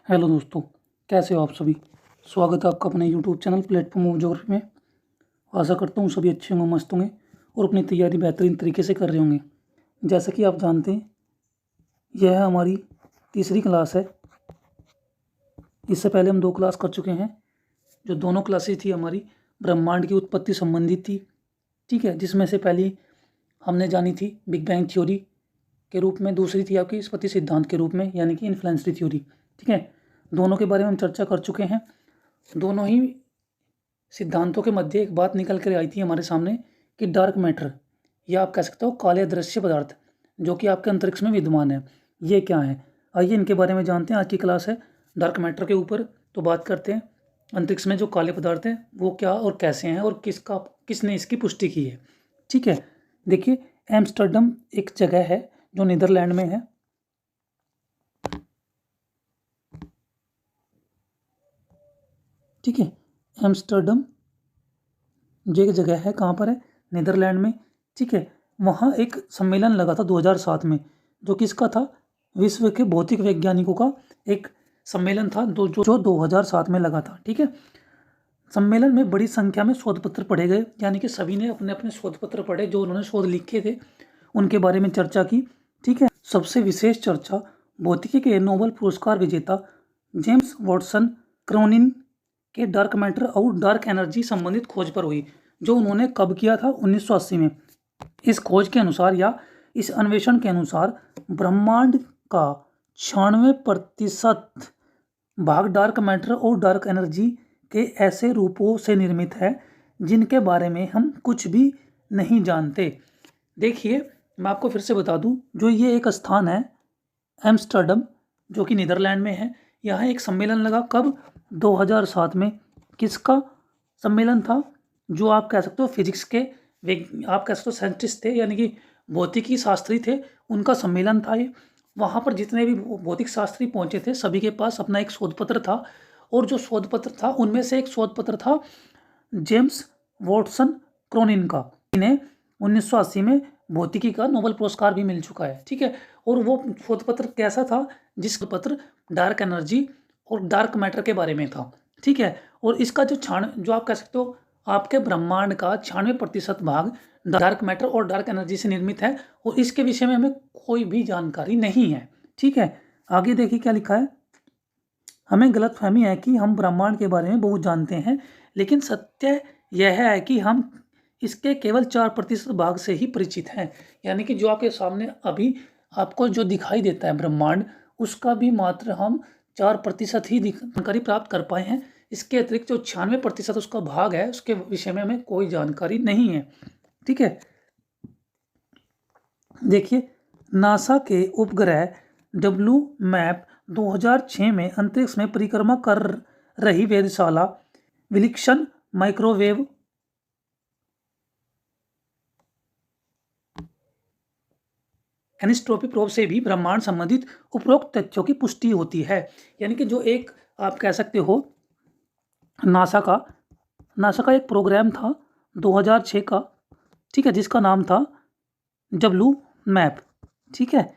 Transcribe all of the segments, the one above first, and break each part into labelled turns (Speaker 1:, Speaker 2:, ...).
Speaker 1: Hello दोस्तों, कैसे हो आप सभी। स्वागत है आपका अपने YouTube channel platform of geography में। आशा करता हूँ सभी अच्छे होंगे, मस्त होंगे और अपनी तैयारी बेहतरीन तरीके से कर रहे होंगे। जैसा कि आप जानते हैं, यह हमारी तीसरी क्लास है। इससे पहले हम 2 क्लास कर चुके हैं। जो दोनों क्लासेस थी हमारी ब्रह्मांड की उत्पत्ति संबंधित थी, ठीक है, जिसमें से पहली हमने जानी थी बिग बैंग थ्योरी के रूप में, दूसरी थी आपकी स्पति सिद्धांत के रूप में, यानी कि इन्फ्लुएंसरी थ्योरी। ठीक है, दोनों के बारे में हम चर्चा कर चुके हैं। दोनों ही सिद्धांतों के मध्य एक बात निकल कर आई थी हमारे सामने कि डार्क मैटर, या आप कह सकते हो काले अदृश्य पदार्थ, जो कि आपके अंतरिक्ष में विद्यमान है, ये क्या है। आइए इनके बारे में जानते हैं। आज की क्लास है डार्क मैटर के ऊपर, तो बात करते हैं अंतरिक्ष में जो काले पदार्थ हैं वो क्या और कैसे हैं और किसने इसकी पुष्टि की है। ठीक है, देखिए, एम्स्टर्डम एक जगह है जो नीदरलैंड में है। ठीक है, एम्स्टर्डम जो एक जगह है, कहाँ पर है, नीदरलैंड में। ठीक है, वहाँ एक सम्मेलन लगा था 2007 में, जो किसका था, विश्व के भौतिक वैज्ञानिकों का एक सम्मेलन था जो 2007 में लगा था। ठीक है, सम्मेलन में बड़ी संख्या में शोध पत्र पढ़े गए, यानी कि सभी ने अपने अपने शोध पत्र पढ़े, जो उन्होंने शोध लिखे थे उनके बारे में चर्चा की। ठीक है, सबसे विशेष चर्चा भौतिकी के नोबेल पुरस्कार विजेता जेम्स वॉटसन क्रोनिन के डार्क मैटर और डार्क एनर्जी संबंधित खोज पर हुई, जो उन्होंने कब किया था, 1980 में। इस खोज के अनुसार, या इस अन्वेषण के अनुसार, ब्रह्मांड का 96% भाग डार्क मैटर और डार्क एनर्जी के ऐसे रूपों से निर्मित है जिनके बारे में हम कुछ भी नहीं जानते। देखिए, मैं आपको फिर से बता दूं, जो ये एक स्थान है एम्स्टर्डम, जो कि नीदरलैंड में है। यहाँ एक सम्मेलन लगा कब, 2007 में। किसका सम्मेलन था, जो आप कह सकते हो फिजिक्स के आप कह सकते हो साइंटिस्ट थे, यानी कि भौतिकी शास्त्री थे, उनका सम्मेलन था ये। वहाँ पर जितने भी भौतिक शास्त्री पहुँचे थे, सभी के पास अपना एक शोध पत्र था, और जो शोध पत्र था उनमें से एक शोध पत्र था जेम्स वॉटसन क्रोनिन का, इन्हें 1980 में भौतिकी का नोबेल पुरस्कार भी मिल चुका है। ठीक है, और वो शोध पत्र कैसा था, जिस पत्र डार्क एनर्जी और डार्क मैटर के बारे में था। ठीक है, और इसका जो आप कह सकते हो, आपके ब्रह्मांड का 96% भाग डार्क मैटर और डार्क एनर्जी से निर्मित है, और इसके विषय में हमें कोई भी जानकारी नहीं है। ठीक है, आगे देखिए क्या लिखा है। हमें गलतफहमी है कि हम ब्रह्मांड के बारे में बहुत जानते हैं, लेकिन सत्य यह है कि हम इसके केवल 4% भाग से ही परिचित हैं। यानी कि जो आपके सामने अभी आपको जो दिखाई देता है ब्रह्मांड, उसका भी मात्र हम 4% ही जानकारी प्राप्त कर पाए हैं। इसके अतिरिक्त जो 96% उसका भाग है, उसके विषय में हमें कोई जानकारी नहीं है। ठीक है, देखिए, नासा के उपग्रह डब्ल्यू मैप 2006 में अंतरिक्ष में परिक्रमा कर रही वेधशाला विलक्षण माइक्रोवेव एनिस्ट्रोपी प्रोब से भी ब्रह्मांड संबंधित उपरोक्त तथ्यों की पुष्टि होती है। यानी कि जो एक आप कह सकते हो नासा का एक प्रोग्राम था 2006 का, ठीक है, जिसका नाम था डब्ल्यू मैप। ठीक है,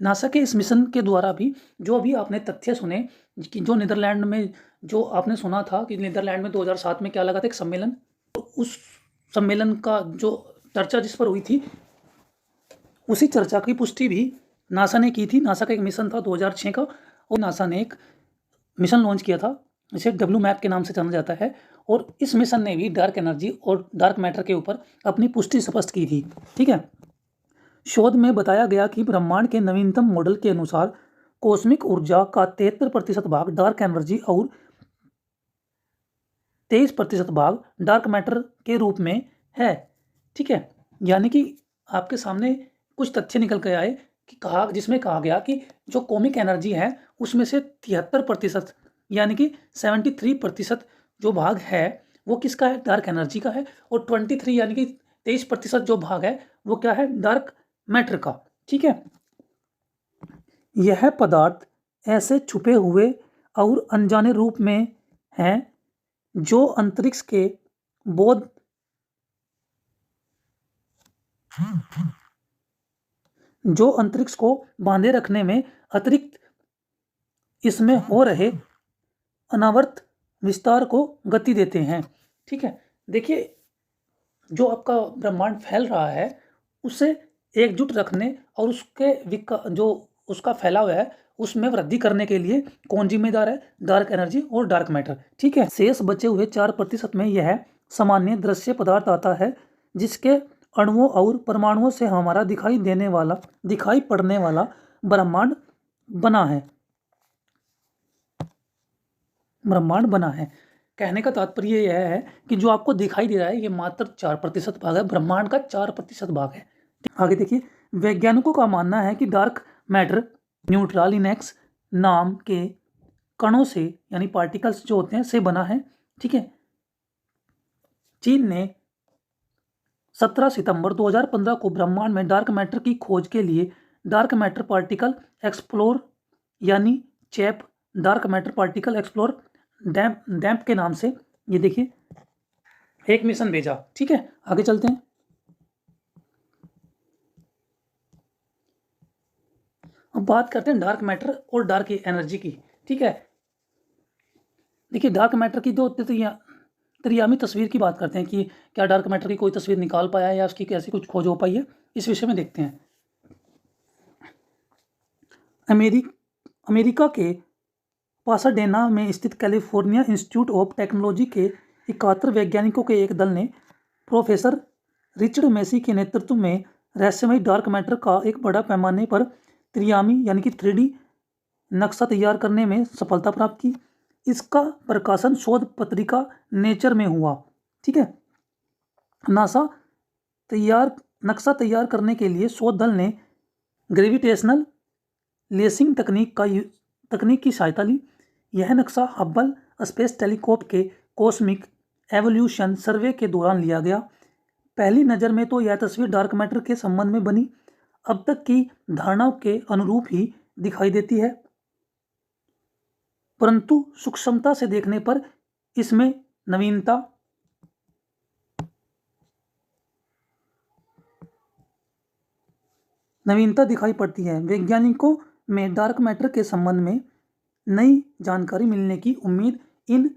Speaker 1: नासा के इस मिशन के द्वारा भी जो भी आपने तथ्य सुने कि जो नीदरलैंड में, जो आपने सुना था कि नीदरलैंड में 2007 में क्या लगा था, एक सम्मेलन, तो उस सम्मेलन का जो चर्चा जिस पर हुई थी, उसी चर्चा की पुष्टि भी नासा ने की थी। नासा का एक मिशन था 2006 का, और नासा ने एक मिशन लॉन्च किया था, इसे डब्ल्यू मैप के नाम से जाना जाता है, और इस मिशन ने भी डार्क एनर्जी और डार्क मैटर के ऊपर अपनी पुष्टि स्पष्ट की थी। ठीक है, शोध में बताया गया कि ब्रह्मांड के नवीनतम मॉडल के अनुसार कॉस्मिक ऊर्जा का 73% भाग डार्क एनर्जी और 23% भाग डार्क मैटर के रूप में है। ठीक है, यानी कि आपके सामने कुछ तथ्य निकल के आए कि जिसमें कहा गया कि जो कॉस्मिक एनर्जी है उसमें से 73%, यानी कि 73% जो भाग है वो किसका है, डार्क एनर्जी का है, और 23 यानी कि 23% जो भाग है वो क्या है, डार्क मैटर का। ठीक है, यह पदार्थ ऐसे छुपे हुए और अनजाने रूप में हैं जो अंतरिक्ष के बोध जो अंतरिक्ष को बांधे रखने में अतिरिक्त इसमें हो रहे अनावर्त विस्तार को गति देते हैं। ठीक है, देखिए जो आपका ब्रह्मांड फैल रहा है उसे एकजुट रखने और उसके जो उसका फैलाव है उसमें वृद्धि करने के लिए कौन जिम्मेदार है? डार्क एनर्जी और डार्क मैटर। ठीक है, शेष बचे हुए 4% में यह सामान्य दृश्य पदार्थ आता है जिसके अणुओं और परमाणुओं से हमारा दिखाई पड़ने वाला ब्रह्मांड बना है। कहने का तात्पर्य यह है कि जो आपको दिखाई दे रहा है ये मात्र 4% भाग है, ब्रह्मांड का 4% भाग है। आगे देखिए, वैज्ञानिकों का मानना है कि डार्क मैटर न्यूट्रॉलिनेक्स नाम के कणों से यानी पार्टिकल्स जो होते हैं से बना है। ठीक है, चीन ने 17 सितंबर 2015 को ब्रह्मांड में डार्क मैटर की खोज के लिए डार्क मैटर पार्टिकल एक्सप्लोर यानी चैप dark matter particle explore DAMPE के नाम से ये देखिए एक मिशन भेजा। ठीक है, आगे चलते हैं। अब बात करते हैं डार्क मैटर और डार्क एनर्जी की। ठीक है, देखिए डार्क मैटर की दो त्रियामी तस्वीर की बात करते हैं कि क्या डार्क मैटर की कोई तस्वीर निकाल पाया है या उसकी कैसी कुछ खोज हो पाई है, इस विषय में देखते हैं। अमेरिका के पासाडेना में स्थित कैलिफोर्निया इंस्टीट्यूट ऑफ टेक्नोलॉजी के 71 वैज्ञानिकों के एक दल ने प्रोफेसर रिचर्ड मैसी के नेतृत्व में रहस्यमय डार्क मैटर का एक बड़ा पैमाने पर त्रियामी यानी कि 3D नक्शा तैयार करने में सफलता प्राप्त की। इसका प्रकाशन शोध पत्रिका नेचर में हुआ। ठीक है, नक्शा तैयार करने के लिए शोध दल ने ग्रेविटेशनल लेसिंग तकनीक की सहायता ली। यह नक्शा हब्बल स्पेस टेलीस्कोप के कॉस्मिक एवोल्यूशन सर्वे के दौरान लिया गया। पहली नज़र में तो यह तस्वीर डार्क मैटर के संबंध में बनी अब तक की धारणाओं के अनुरूप ही दिखाई देती है, परंतु सूक्ष्मता से देखने पर इसमें नवीनता दिखाई पड़ती है। वैज्ञानिकों में डार्क मैटर के संबंध में नई जानकारी मिलने की उम्मीद इन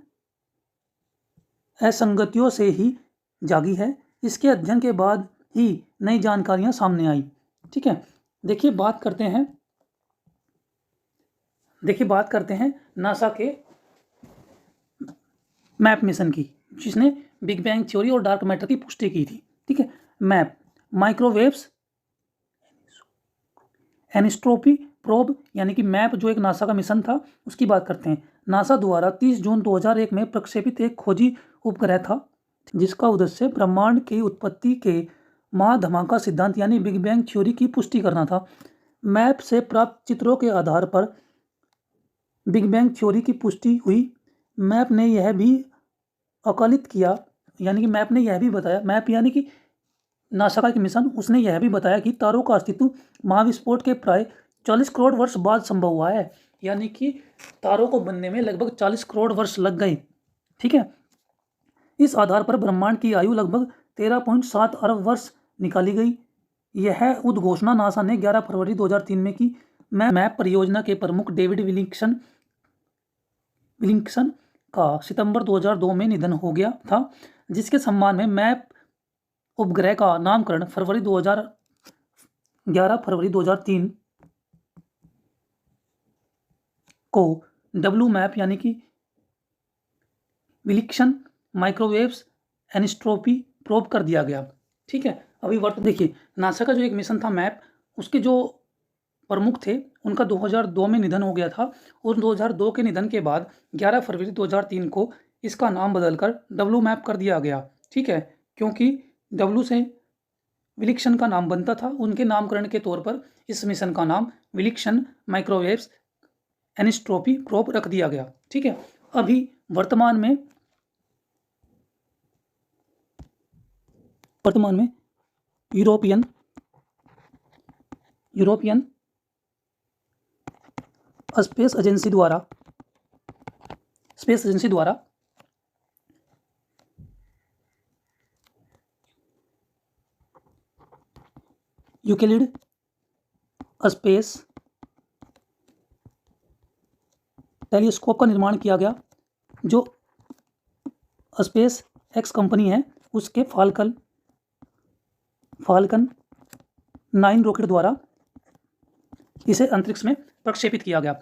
Speaker 1: असंगतियों से ही जागी है। इसके अध्ययन के बाद ही नई जानकारियां सामने आई। ठीक है, देखिए बात करते हैं नासा के मैप मिशन की, जिसने बिग बैंग थ्योरी और डार्क मैटर की पुष्टि की थी। ठीक है, मैप माइक्रोवेव्स एनिस्ट्रोपी प्रोब यानी कि मैप जो एक नासा का मिशन था उसकी बात करते हैं। नासा द्वारा 30 जून 2001 में प्रक्षेपित एक खोजी उपग्रह था जिसका उद्देश्य ब्रह्मांड की उत्पत्ति के महाधमाका सिद्धांत यानी बिग बैंग थ्योरी की पुष्टि करना था। मैप से प्राप्त चित्रों के आधार पर बिग बैंग थ्योरी की पुष्टि हुई। मैप ने यह भी आकलित किया यानी कि मैप ने यह भी बताया, मैप यानी कि नासा का एक मिशन, उसने यह भी बताया कि तारों का अस्तित्व महाविस्फोट के प्राय 40 करोड़ वर्ष बाद संभव हुआ है, यानी कि तारों को बनने में लगभग 40 करोड़ वर्ष लग गए। ठीक है, इस आधार पर ब्रह्मांड की आयु लगभग 13.7 अरब वर्ष निकाली गई। यह उद्घोषणा नासा ने 11 फरवरी 2003 में की। मैप परियोजना के प्रमुख डेविड विलिंगसन का सितंबर 2002 में निधन हो गया था, जिसके सम्मान में मैप उपग्रह का नामकरण 11 फरवरी 2003 को डब्ल्यू मैप यानी कि विलिक्सन माइक्रोवेव्स एनिस्ट्रोपी प्रोब कर दिया गया। ठीक है, अभी देखिए नासा का जो एक मिशन था मैप, उसके जो प्रमुख थे उनका 2002 में निधन हो गया था और 2002 के निधन के बाद 11 फरवरी 2003 को इसका नाम बदलकर डब्ल्यू मैप कर दिया गया। ठीक है, क्योंकि डब्ल्यू से विलिक्सन का नाम बनता था, उनके नामकरण के तौर पर इस मिशन का नाम विलिक्सन माइक्रोवेव्स एनिस्ट्रोपी प्रोब रख दिया गया। ठीक है, अभी वर्तमान में यूरोपियन स्पेस एजेंसी द्वारा यूक्लिड स्पेस टेलीस्कोप का निर्माण किया गया जो स्पेस एक्स कंपनी है उसके फाल्कन 9 रॉकेट द्वारा इसे अंतरिक्ष में प्रक्षेपित किया गया।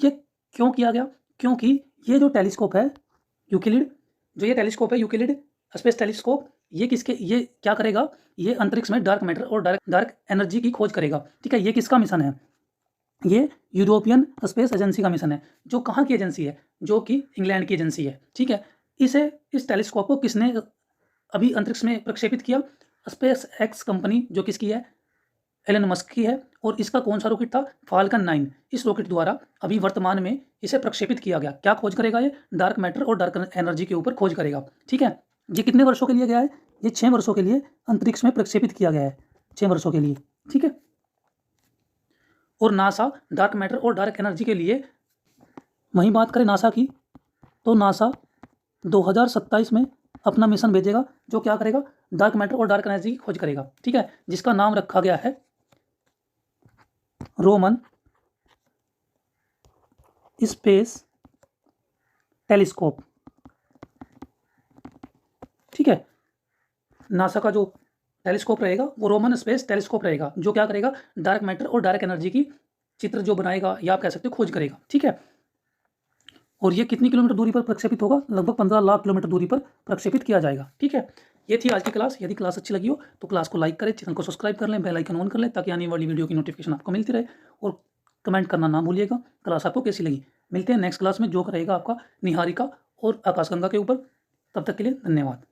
Speaker 1: ये क्यों किया गया? क्योंकि ये जो टेलीस्कोप है यूक्लिड, यूक्लिड स्पेस टेलीस्कोप, ये क्या करेगा? ये अंतरिक्ष में डार्क मैटर और डार्क एनर्जी की खोज करेगा। ठीक है, ये किसका मिशन है? ये यूरोपियन स्पेस एजेंसी का मिशन है। जो कहाँ की एजेंसी है? जो कि इंग्लैंड की एजेंसी है। ठीक है, इस टेलीस्कोप को किसने अभी अंतरिक्ष में प्रक्षेपित किया? स्पेस एक्स कंपनी, जो किसकी है? एलन मस्क की है। और इसका कौन सा रॉकेट था? फाल्कन 9। इस रॉकेट द्वारा अभी वर्तमान में इसे प्रक्षेपित किया गया। क्या खोज करेगा ये? डार्क मैटर और डार्क एनर्जी के ऊपर खोज करेगा। ठीक है, ये कितने वर्षों के लिए गया है? ये 6 वर्षों के लिए अंतरिक्ष में प्रक्षेपित किया गया है, 6 वर्षों के लिए। ठीक है, और नासा डार्क मैटर और डार्क एनर्जी के लिए, वहीं बात करें नासा की, तो नासा 2027 में अपना मिशन भेजेगा जो क्या करेगा? डार्क मैटर और डार्क एनर्जी की खोज करेगा। ठीक है, जिसका नाम रखा गया है रोमन स्पेस टेलीस्कोप। ठीक है, नासा का जो टेलीस्कोप रहेगा वो रोमन स्पेस टेलीस्कोप रहेगा, जो क्या करेगा? डार्क मैटर और डार्क एनर्जी की चित्र जो बनाएगा, या आप कह सकते हो खोज करेगा। ठीक है, और ये कितनी किलोमीटर दूरी पर प्रक्षेपित होगा? लगभग 15 लाख किलोमीटर दूरी पर प्रक्षेपित किया जाएगा। ठीक है, ये थी आज की क्लास। यदि क्लास अच्छी लगी हो तो क्लास को लाइक करें, चैनल को सब्सक्राइब कर लें, बेल आइकन ऑन कर लें, ताकि आने वाली वीडियो की नोटिफिकेशन आपको मिलती रहे। और कमेंट करना ना भूलिएगा क्लास आपको कैसी लगी। मिलते हैं नेक्स्ट क्लास में, जो रहेगा आपका निहारिका और आकाशगंगा के ऊपर। तब तक के लिए धन्यवाद।